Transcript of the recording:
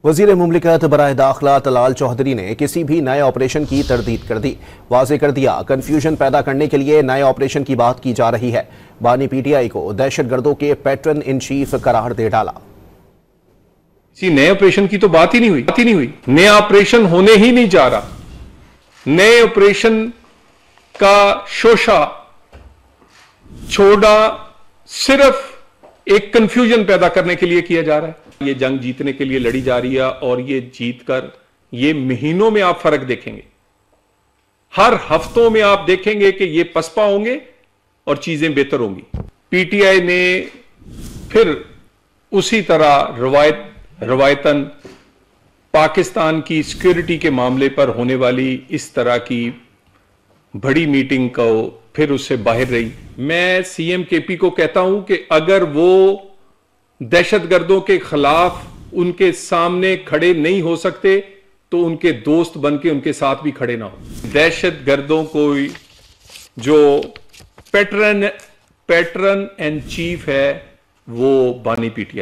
वजीर मुमलिकत बराए दाखिला तलाल चौधरी ने किसी भी नए ऑपरेशन की तरदीद कर दी। वाज़ेह कर दिया, कन्फ्यूजन पैदा करने के लिए नए ऑपरेशन की बात की जा रही है। बानी पीटीआई को दहशतगर्दों के पैटर्न इन चीफ करार दे डाला। किसी नए ऑपरेशन की तो बात ही नहीं हुई। नया ऑपरेशन होने ही नहीं जा रहा। नए ऑपरेशन का शोशा छोड़ा सिर्फ एक कंफ्यूजन पैदा करने के लिए किया जा रहा है। ये जंग जीतने के लिए लड़ी जा रही है और ये जीतकर ये महीनों में आप फर्क देखेंगे। हर हफ्तों में आप देखेंगे कि ये पसपा होंगे और चीजें बेहतर होंगी। पीटीआई ने फिर उसी तरह रवायतन पाकिस्तान की सिक्योरिटी के मामले पर होने वाली इस तरह की बड़ी मीटिंग को फिर उससे बाहर रही। मैं सीएम केपी को कहता हूं कि अगर वो दहशतगर्दों के खिलाफ उनके सामने खड़े नहीं हो सकते तो उनके दोस्त बनके उनके साथ भी खड़े ना हो। दहशतगर्दों को जो पैटर्न एंड चीफ है वो बानी पीटीआई